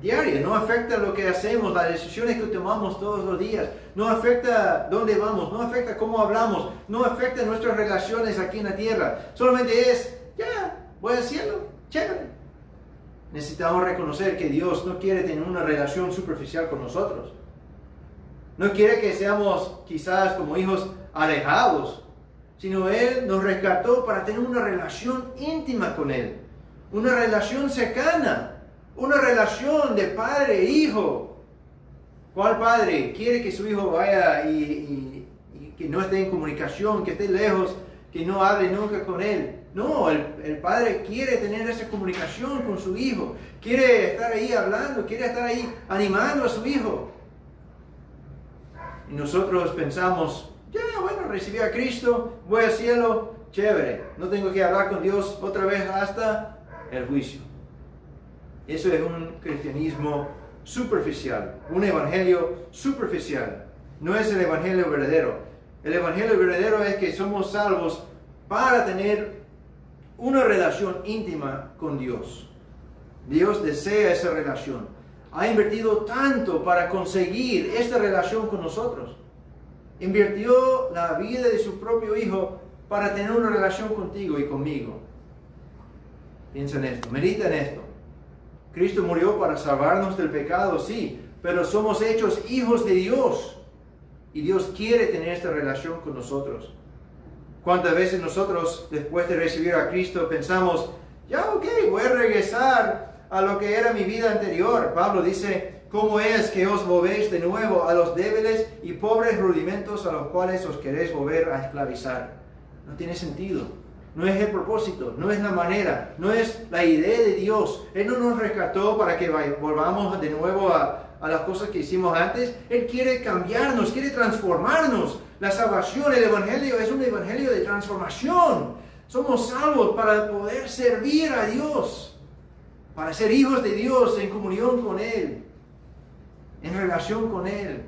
diaria, no afecta lo que hacemos, las decisiones que tomamos todos los días, no afecta dónde vamos, no afecta cómo hablamos, no afecta nuestras relaciones aquí en la tierra. Solamente es, ya, voy al cielo, chévere. Necesitamos reconocer que Dios no quiere tener una relación superficial con nosotros. No quiere que seamos quizás como hijos alejados, sino Él nos rescató para tener una relación íntima con Él, una relación cercana, una relación de padre e hijo. ¿Cuál padre quiere que su hijo vaya y que no esté en comunicación, que esté lejos, que no hable nunca con él? No, el padre quiere tener esa comunicación con su hijo, quiere estar ahí hablando, quiere estar ahí animando a su hijo. Y nosotros pensamos, ya, bueno, recibí a Cristo, voy al cielo, chévere, no tengo que hablar con Dios otra vez hasta el juicio. Eso es un cristianismo superficial, un evangelio superficial. No es el evangelio verdadero. El evangelio verdadero es que somos salvos para tener una relación íntima con Dios. Dios desea esa relación. Ha invertido tanto para conseguir esta relación con nosotros. Invirtió la vida de su propio Hijo para tener una relación contigo y conmigo. Piensa en esto, medita en esto. Cristo murió para salvarnos del pecado, sí, pero somos hechos hijos de Dios. Y Dios quiere tener esta relación con nosotros. ¿Cuántas veces nosotros, después de recibir a Cristo, pensamos, ya ok, voy a regresar a lo que era mi vida anterior? Pablo dice, ¿cómo es que os volvéis de nuevo a los débiles y pobres rudimentos a los cuales os queréis volver a esclavizar? No tiene sentido. No es el propósito, no es la manera, no es la idea de Dios. Él no nos rescató para que volvamos de nuevo a las cosas que hicimos antes. Él quiere cambiarnos, quiere transformarnos. La salvación, el evangelio es un evangelio de transformación. Somos salvos para poder servir a Dios, para ser hijos de Dios en comunión con Él, en relación con Él.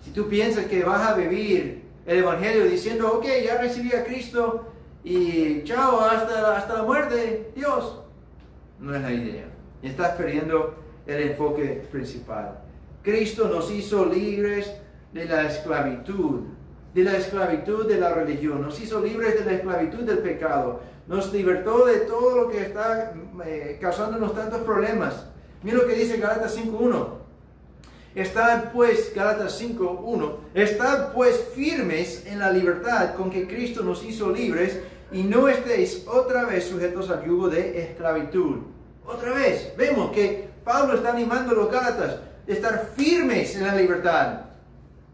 Si tú piensas que vas a vivir el evangelio diciendo, ok, ya recibí a Cristo y chao, hasta la muerte, Dios, no es la idea. Estás perdiendo el enfoque principal. Cristo nos hizo libres de la esclavitud de la religión, nos hizo libres de la esclavitud del pecado, nos libertó de todo lo que está causándonos tantos problemas. Mira lo que dice Gálatas 5.1. Estad pues, Gálatas 5.1, estad pues firmes en la libertad con que Cristo nos hizo libres y no estéis otra vez sujetos al yugo de esclavitud. Otra vez, vemos que Pablo está animando a los Gálatas de estar firmes en la libertad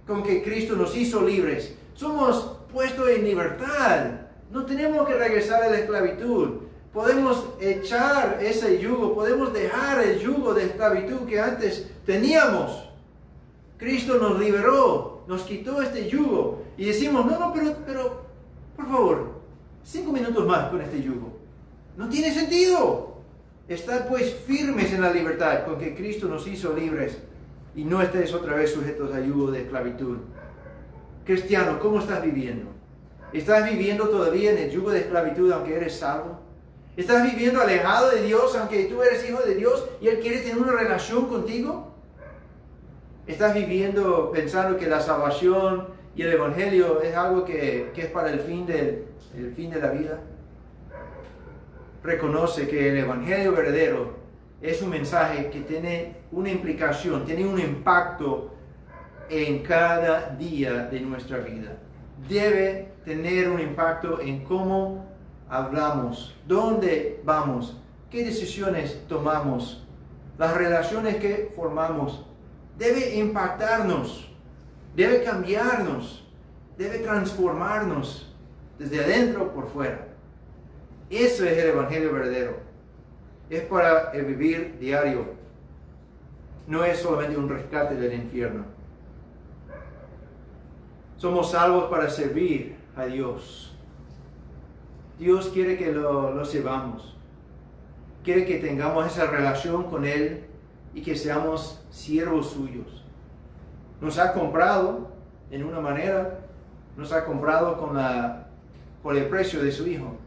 con que Cristo nos hizo libres. Somos puestos en libertad. No tenemos que regresar a la esclavitud. Podemos echar ese yugo, podemos dejar el yugo de esclavitud que antes teníamos. Cristo nos liberó, nos quitó este yugo y decimos, no, pero, por favor, 5 minutos más con este yugo. No tiene sentido. Estad pues firmes en la libertad con que Cristo nos hizo libres y no estéis otra vez sujetos al yugo de esclavitud. Cristiano, ¿cómo estás viviendo? ¿Estás viviendo todavía en el yugo de esclavitud aunque eres salvo? ¿Estás viviendo alejado de Dios aunque tú eres hijo de Dios y Él quiere tener una relación contigo? ¿Estás viviendo pensando que la salvación y el Evangelio es algo que es para el fin de la vida? Reconoce que el Evangelio verdadero es un mensaje que tiene una implicación, tiene un impacto en cada día de nuestra vida. Debe tener un impacto en cómo hablamos, dónde vamos, qué decisiones tomamos, las relaciones que formamos. Debe impactarnos, debe cambiarnos, debe transformarnos desde adentro por fuera. Eso es el Evangelio verdadero. Es para el vivir diario. No es solamente un rescate del infierno. Somos salvos para servir a Dios. Dios quiere que lo sirvamos. Quiere que tengamos esa relación con Él y que seamos siervos suyos. Nos ha comprado en una manera, nos ha comprado por el precio de su Hijo.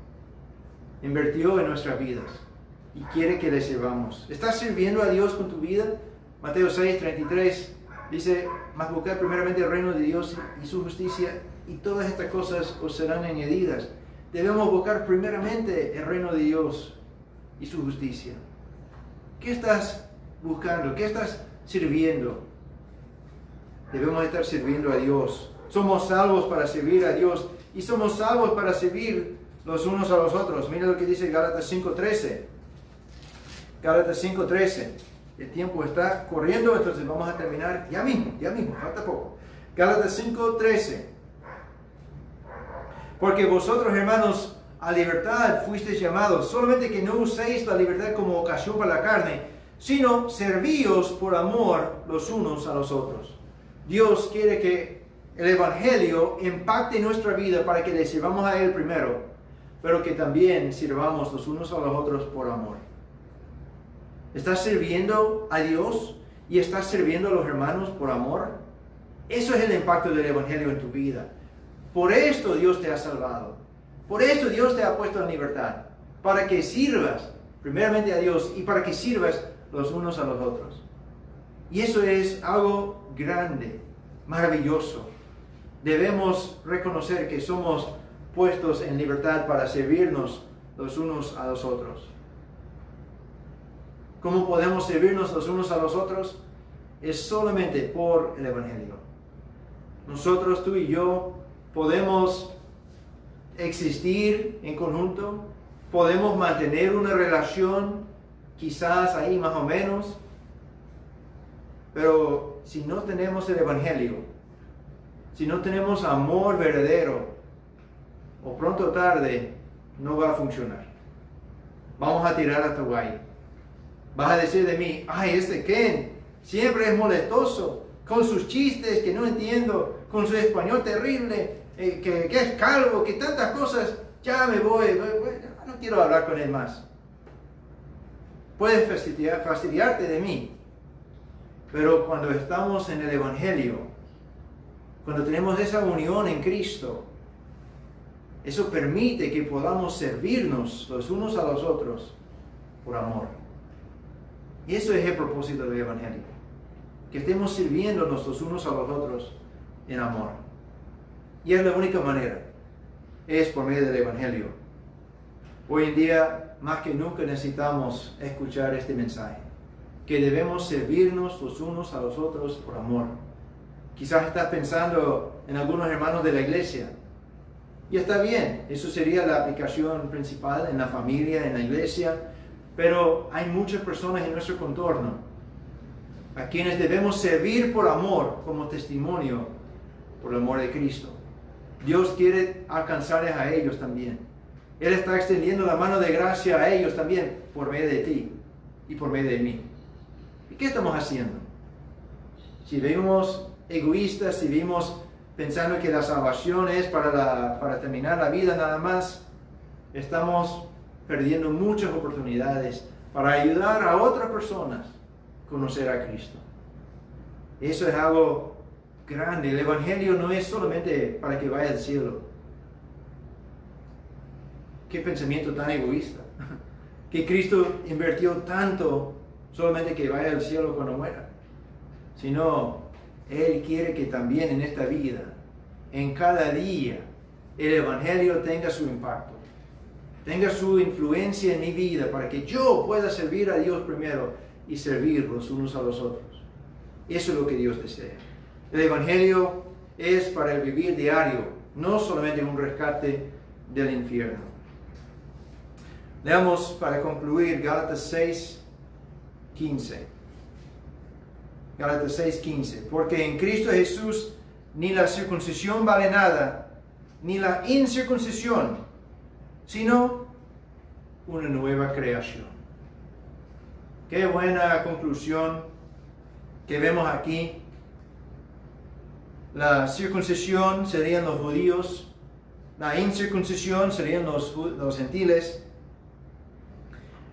Invirtió en nuestras vidas y quiere que le sirvamos. ¿Estás sirviendo a Dios con tu vida? Mateo 6:33 dice, mas buscad primeramente el reino de Dios y su justicia y todas estas cosas os serán añadidas. Debemos buscar primeramente el reino de Dios y su justicia. ¿Qué estás buscando? ¿Qué estás sirviendo? Debemos estar sirviendo a Dios. Somos salvos para servir a Dios y somos salvos para servir los unos a los otros. Mira lo que dice Gálatas 5:13. Gálatas 5:13. El tiempo está corriendo, entonces vamos a terminar ya mismo, falta poco. Gálatas 5:13. Porque vosotros, hermanos, a libertad fuisteis llamados, solamente que no uséis la libertad como ocasión para la carne, sino servíos por amor los unos a los otros. Dios quiere que el Evangelio impacte nuestra vida para que le sirvamos a Él primero, pero que también sirvamos los unos a los otros por amor. ¿Estás sirviendo a Dios y estás sirviendo a los hermanos por amor? Eso es el impacto del Evangelio en tu vida. Por esto Dios te ha salvado. Por esto Dios te ha puesto en libertad. Para que sirvas primeramente a Dios y para que sirvas los unos a los otros. Y eso es algo grande, maravilloso. Debemos reconocer que somos puestos en libertad para servirnos los unos a los otros. ¿Cómo podemos servirnos los unos a los otros? Es solamente por el Evangelio. Nosotros, tú y yo, podemos existir en conjunto, podemos mantener una relación, quizás ahí más o menos, pero si no tenemos el Evangelio, si no tenemos amor verdadero, o pronto o tarde, no va a funcionar. Vamos a tirar la toalla. Vas a decir de mí, ay, este Ken siempre es molestoso, con sus chistes que no entiendo, con su español terrible, que es calvo, que tantas cosas, ya me voy, no quiero hablar con él más. Puedes fastidiarte de mí, pero cuando estamos en el Evangelio, cuando tenemos esa unión en Cristo, eso permite que podamos servirnos los unos a los otros por amor. Y eso es el propósito del Evangelio. Que estemos sirviéndonos los unos a los otros en amor. Y es la única manera. Es por medio del Evangelio. Hoy en día, más que nunca, necesitamos escuchar este mensaje. Que debemos servirnos los unos a los otros por amor. Quizás estás pensando en algunos hermanos de la iglesia. Y está bien, eso sería la aplicación principal en la familia, en la iglesia. Pero hay muchas personas en nuestro contorno a quienes debemos servir por amor, como testimonio por el amor de Cristo. Dios quiere alcanzarles a ellos también. Él está extendiendo la mano de gracia a ellos también por medio de ti y por medio de mí. ¿Y qué estamos haciendo? Si vivimos egoístas, si vivimos pensando que la salvación es para terminar la vida nada más, estamos perdiendo muchas oportunidades para ayudar a otras personas a conocer a Cristo. Eso es algo grande. El Evangelio no es solamente para que vaya al cielo. Qué pensamiento tan egoísta. Que Cristo invirtió tanto solamente que vaya al cielo cuando muera. Sino, Él quiere que también en esta vida, en cada día, el Evangelio tenga su impacto, tenga su influencia en mi vida, para que yo pueda servir a Dios primero y servir los unos a los otros. Eso es lo que Dios desea. El Evangelio es para el vivir diario, no solamente un rescate del infierno. Leamos para concluir Gálatas 6:15. Gálatas 6:15. Porque en Cristo Jesús ni la circuncisión vale nada, ni la incircuncisión, sino una nueva creación. Qué buena conclusión que vemos aquí. La circuncisión serían los judíos, la incircuncisión serían los gentiles.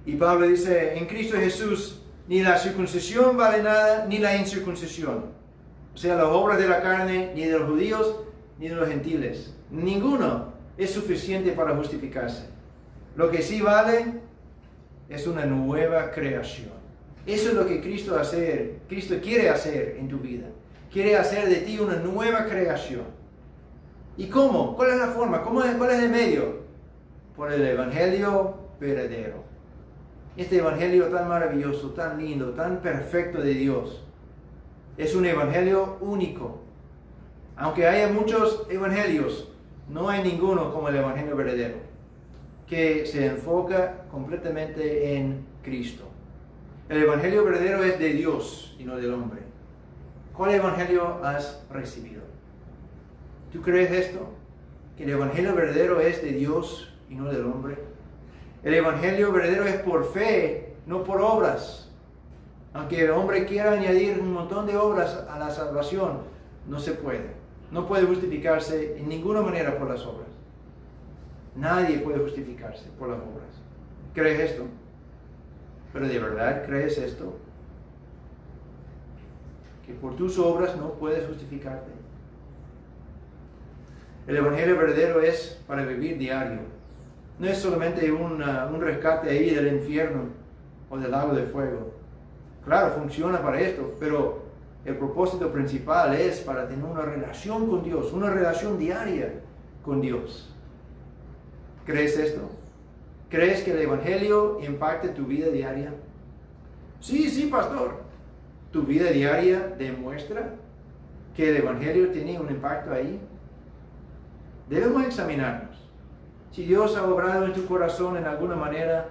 Y Pablo dice, en Cristo Jesús ni la circuncisión vale nada, ni la incircuncisión. O sea, las obras de la carne, ni de los judíos, ni de los gentiles. Ninguno es suficiente para justificarse. Lo que sí vale es una nueva creación. Eso es lo que Cristo quiere hacer en tu vida. Quiere hacer de ti una nueva creación. ¿Y cómo? ¿Cuál es la forma? ¿Cuál es el medio? Por el Evangelio verdadero. Este Evangelio tan maravilloso, tan lindo, tan perfecto de Dios. Es un Evangelio único. Aunque haya muchos evangelios, no hay ninguno como el Evangelio verdadero, que se enfoca completamente en Cristo. El Evangelio verdadero es de Dios y no del hombre. ¿Cuál Evangelio has recibido? ¿Tú crees esto? ¿Que el Evangelio verdadero es de Dios y no del hombre? El Evangelio verdadero es por fe, no por obras. Aunque el hombre quiera añadir un montón de obras a la salvación, no se puede. No puede justificarse en ninguna manera por las obras. Nadie puede justificarse por las obras. ¿Crees esto? ¿Pero de verdad crees esto? Que por tus obras no puedes justificarte. El Evangelio verdadero es para vivir diario. No es solamente un rescate ahí del infierno o del lago de fuego. Claro, funciona para esto, pero el propósito principal es para tener una relación con Dios, una relación diaria con Dios. ¿Crees esto? ¿Crees que el Evangelio impacte tu vida diaria? Sí, pastor. ¿Tu vida diaria demuestra que el Evangelio tiene un impacto ahí? Debemos examinarnos. Si Dios ha obrado en tu corazón en alguna manera,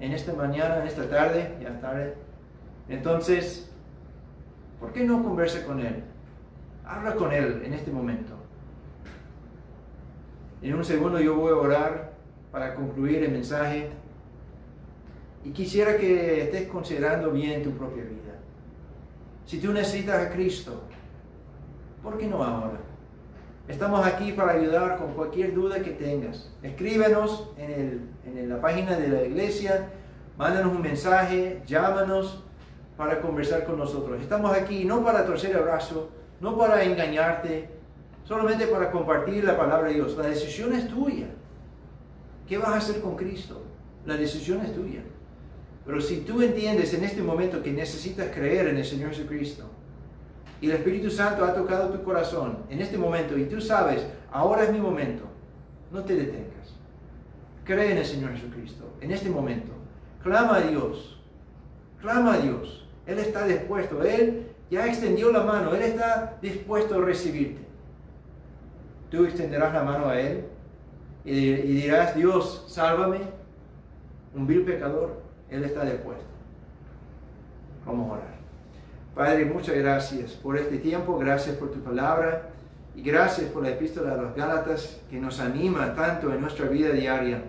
en esta mañana, en esta tarde, ya tarde, entonces, ¿por qué no conversa con Él? Habla con Él en este momento. En un segundo yo voy a orar para concluir el mensaje. Y quisiera que estés considerando bien tu propia vida. Si tú necesitas a Cristo, ¿por qué no ahora? Estamos aquí para ayudar con cualquier duda que tengas. Escríbenos en la página de la iglesia, mándanos un mensaje, llámanos para conversar con nosotros. Estamos aquí no para torcer el brazo, no para engañarte, solamente para compartir la palabra de Dios. La decisión es tuya. ¿Qué vas a hacer con Cristo? La decisión es tuya. Pero si tú entiendes en este momento que necesitas creer en el Señor Jesucristo, y el Espíritu Santo ha tocado tu corazón en este momento, y tú sabes, ahora es mi momento, no te detengas. Cree en el Señor Jesucristo en este momento. Clama a Dios. Clama a Dios. Él está dispuesto. Él ya extendió la mano. Él está dispuesto a recibirte. Tú extenderás la mano a Él y dirás, Dios, sálvame, un vil pecador. Él está dispuesto. Vamos a orar. Padre, muchas gracias por este tiempo, gracias por tu palabra y gracias por la epístola a los Gálatas que nos anima tanto en nuestra vida diaria.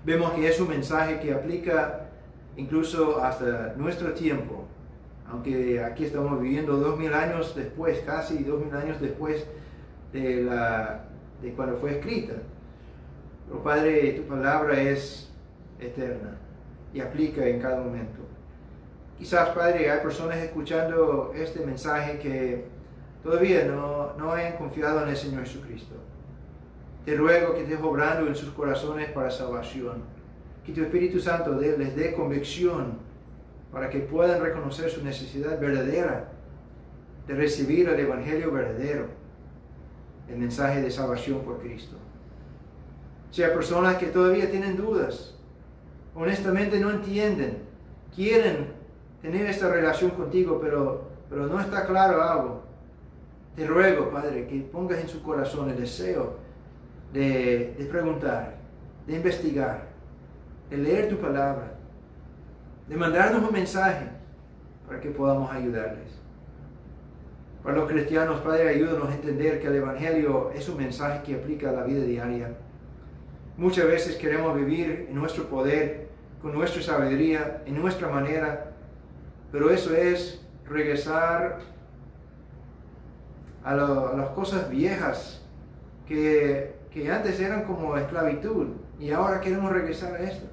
Vemos que es un mensaje que aplica incluso hasta nuestro tiempo, aunque aquí estamos viviendo 2000 años después, casi 2000 años después de cuando fue escrita. Pero Padre, tu palabra es eterna y aplica en cada momento. Quizás, Padre, hay personas escuchando este mensaje que todavía no han confiado en el Señor Jesucristo. Te ruego que estés obrando en sus corazones para salvación. Que tu Espíritu Santo les dé convicción para que puedan reconocer su necesidad verdadera de recibir el Evangelio verdadero, el mensaje de salvación por Cristo. Si hay personas que todavía tienen dudas, honestamente no entienden, quieren tener esta relación contigo, pero no está claro algo, te ruego, Padre, que pongas en su corazón el deseo de preguntar, de investigar, de leer tu palabra, de mandarnos un mensaje para que podamos ayudarles. Para los cristianos, Padre, ayúdanos a entender que el Evangelio es un mensaje que aplica a la vida diaria. Muchas veces queremos vivir en nuestro poder, con nuestra sabiduría, en nuestra manera, pero eso es regresar a las cosas viejas que antes eran como esclavitud y ahora queremos regresar a esto.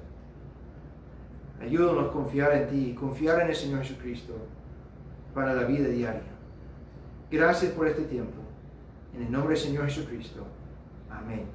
Ayúdanos a confiar en ti, confiar en el Señor Jesucristo para la vida diaria. Gracias por este tiempo. En el nombre del Señor Jesucristo. Amén.